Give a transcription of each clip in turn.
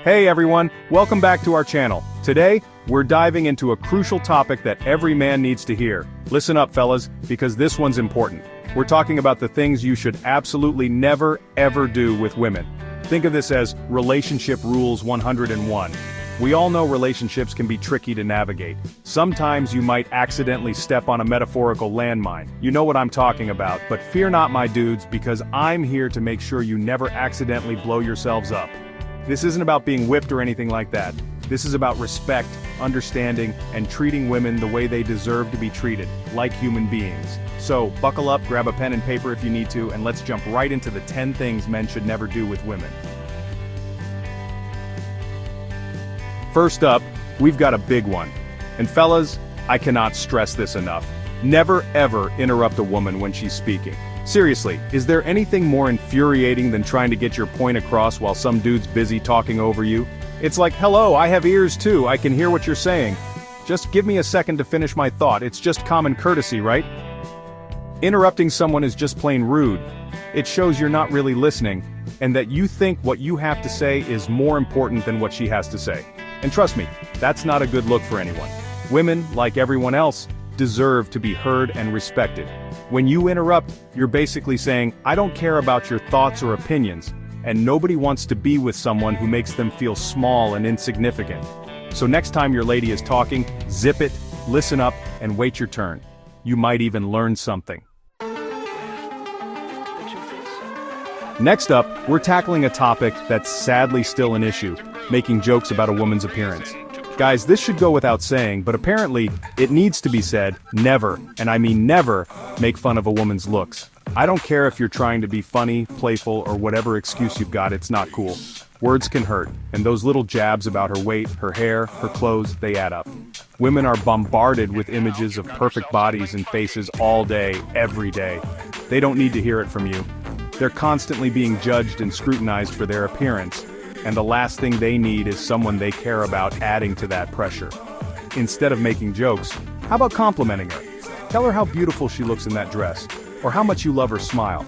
Hey everyone, welcome back to our channel. Today, we're diving into a crucial topic that every man needs to hear. Listen up fellas, because this one's important. We're talking about the things you should absolutely never, ever do with women. Think of this as Relationship Rules 101. We all know relationships can be tricky to navigate. Sometimes you might accidentally step on a metaphorical landmine. You know what I'm talking about, but fear not my dudes, because I'm here to make sure you never accidentally blow yourselves up. This isn't about being whipped or anything like that. This is about respect, understanding, and treating women the way they deserve to be treated, like human beings. So, buckle up, grab a pen and paper if you need to, and let's jump right into the 10 things men should never do with women. First up, we've got a big one. And fellas, I cannot stress this enough. Never ever interrupt a woman when she's speaking. Seriously, is there anything more infuriating than trying to get your point across while some dude's busy talking over you? It's like, hello, I have ears too, I can hear what you're saying. Just give me a second to finish my thought, it's just common courtesy, right? Interrupting someone is just plain rude. It shows you're not really listening, and that you think what you have to say is more important than what she has to say. And trust me, that's not a good look for anyone. Women, like everyone else, deserve to be heard and respected. When you interrupt, you're basically saying, I don't care about your thoughts or opinions, and nobody wants to be with someone who makes them feel small and insignificant. So next time your lady is talking, zip it, listen up, and wait your turn. You might even learn something. Next up, we're tackling a topic that's sadly still an issue, making jokes about a woman's appearance. Guys, this should go without saying, but apparently, it needs to be said, never, and I mean never, make fun of a woman's looks. I don't care if you're trying to be funny, playful, or whatever excuse you've got, it's not cool. Words can hurt, and those little jabs about her weight, her hair, her clothes, they add up. Women are bombarded with images of perfect bodies and faces all day, every day. They don't need to hear it from you. They're constantly being judged and scrutinized for their appearance. And the last thing they need is someone they care about adding to that pressure. Instead of making jokes, how about complimenting her? Tell her how beautiful she looks in that dress, or how much you love her smile.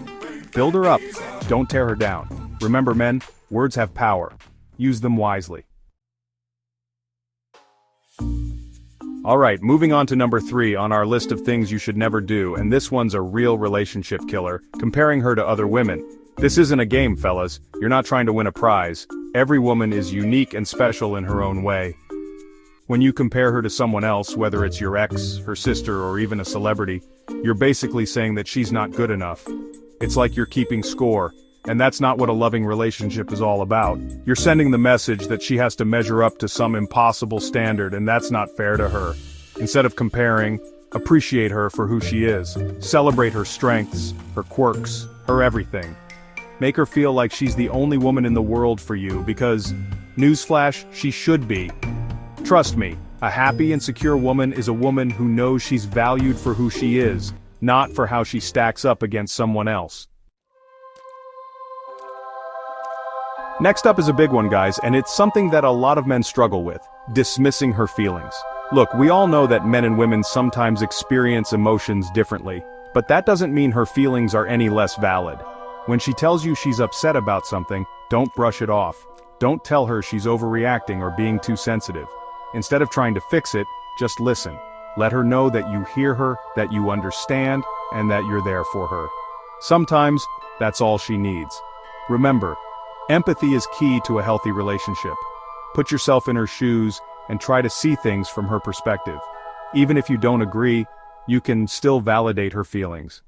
Build her up, don't tear her down. Remember men, words have power. Use them wisely. Alright, moving on to number 3 on our list of things you should never do, and this one's a real relationship killer, comparing her to other women. This isn't a game, fellas. You're not trying to win a prize. Every woman is unique and special in her own way. When you compare her to someone else, whether it's your ex, her sister, or even a celebrity, you're basically saying that she's not good enough. It's like you're keeping score, and that's not what a loving relationship is all about. You're sending the message that she has to measure up to some impossible standard, and that's not fair to her. Instead of comparing, appreciate her for who she is. Celebrate her strengths, her quirks, her everything. Make her feel like she's the only woman in the world for you, because, newsflash, she should be. Trust me, a happy and secure woman is a woman who knows she's valued for who she is, not for how she stacks up against someone else. Next up is a big one, guys, and it's something that a lot of men struggle with: dismissing her feelings. Look, we all know that men and women sometimes experience emotions differently, but that doesn't mean her feelings are any less valid. When she tells you she's upset about something, don't brush it off. Don't tell her she's overreacting or being too sensitive. Instead of trying to fix it, just listen. Let her know that you hear her, that you understand, and that you're there for her. Sometimes, that's all she needs. Remember, empathy is key to a healthy relationship. Put yourself in her shoes and try to see things from her perspective. Even if you don't agree, you can still validate her feelings.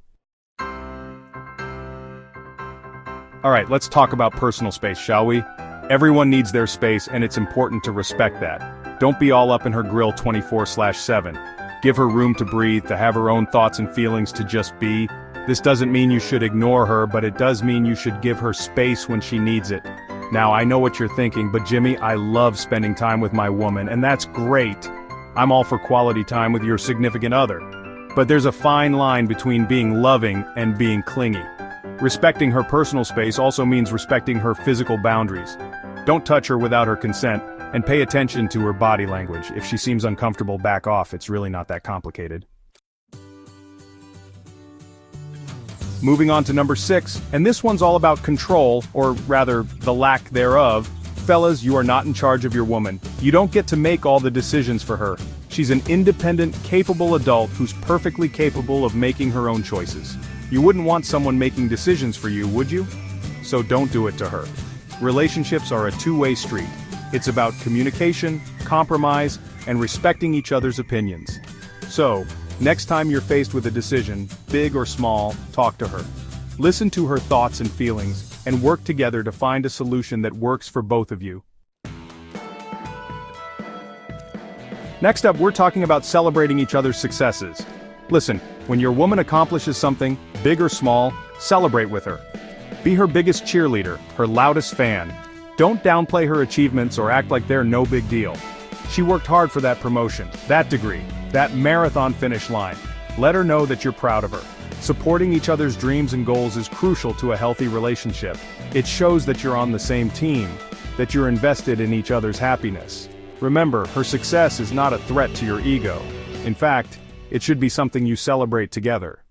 Alright, let's talk about personal space, shall we? Everyone needs their space, and it's important to respect that. Don't be all up in her grill 24/7. Give her room to breathe, to have her own thoughts and feelings, to just be. This doesn't mean you should ignore her, but it does mean you should give her space when she needs it. Now, I know what you're thinking, but Jimmy, I love spending time with my woman, and that's great. I'm all for quality time with your significant other. But there's a fine line between being loving and being clingy. Respecting her personal space also means respecting her physical boundaries. Don't touch her without her consent, and pay attention to her body language. If she seems uncomfortable, back off. It's really not that complicated. Moving on to number 6, and this one's all about control, or rather, the lack thereof, Fellas, you are not in charge of your woman. You don't get to make all the decisions for her. She's an independent, capable adult who's perfectly capable of making her own choices. You wouldn't want someone making decisions for you, would you? So don't do it to her. Relationships are a two-way street. It's about communication, compromise, and respecting each other's opinions. So, next time you're faced with a decision, big or small, talk to her. Listen to her thoughts and feelings, and work together to find a solution that works for both of you. Next up, we're talking about celebrating each other's successes. Listen, when your woman accomplishes something, big or small, celebrate with her. Be her biggest cheerleader, her loudest fan. Don't downplay her achievements or act like they're no big deal. She worked hard for that promotion, that degree, that marathon finish line. Let her know that you're proud of her. Supporting each other's dreams and goals is crucial to a healthy relationship. It shows that you're on the same team, that you're invested in each other's happiness. Remember, her success is not a threat to your ego. In fact, it should be something you celebrate together.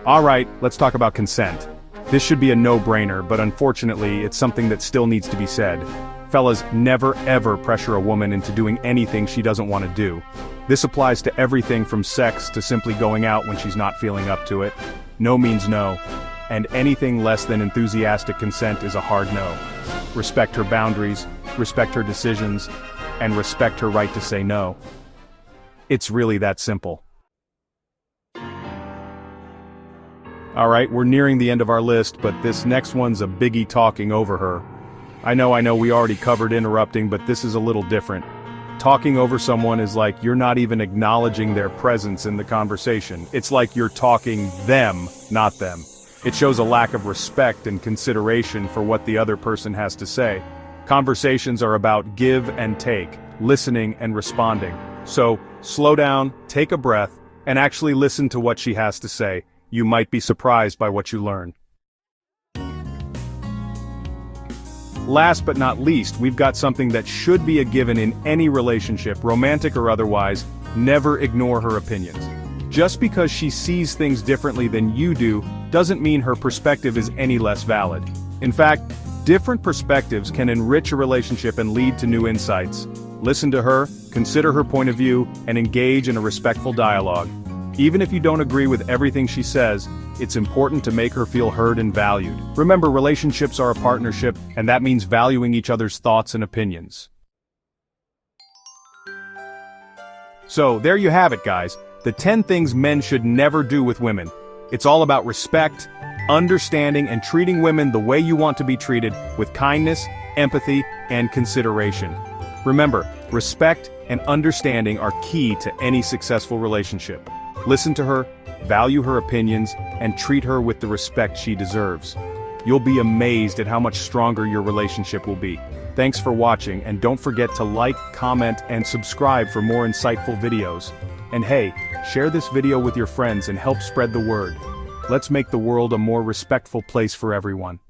Alright, let's talk about consent. This should be a no-brainer, but unfortunately, it's something that still needs to be said. Fellas, never ever pressure a woman into doing anything she doesn't want to do. This applies to everything from sex to simply going out when she's not feeling up to it. No means no, and anything less than enthusiastic consent is a hard no. Respect her boundaries, respect her decisions, and respect her right to say no. It's really that simple. Alright, we're nearing the end of our list, but this next one's a biggie: talking over her. I know we already covered interrupting, but this is a little different. Talking over someone is like you're not even acknowledging their presence in the conversation. It's like you're talking them, not them. It shows a lack of respect and consideration for what the other person has to say. Conversations are about give and take, listening and responding. So, slow down, take a breath, and actually listen to what she has to say. You might be surprised by what you learn. Last but not least, we've got something that should be a given in any relationship, romantic or otherwise: never ignore her opinions. Just because she sees things differently than you do, doesn't mean her perspective is any less valid. In fact, different perspectives can enrich a relationship and lead to new insights. Listen to her, consider her point of view, and engage in a respectful dialogue. Even if you don't agree with everything she says, it's important to make her feel heard and valued. Remember, relationships are a partnership, and that means valuing each other's thoughts and opinions. So, there you have it, guys. The 10 things men should never do with women. It's all about respect, understanding, and treating women the way you want to be treated, with kindness, empathy, and consideration. Remember, respect and understanding are key to any successful relationship. Listen to her, value her opinions, and treat her with the respect she deserves. You'll be amazed at how much stronger your relationship will be. Thanks for watching, and don't forget to like, comment, and subscribe for more insightful videos. And hey, share this video with your friends and help spread the word. Let's make the world a more respectful place for everyone.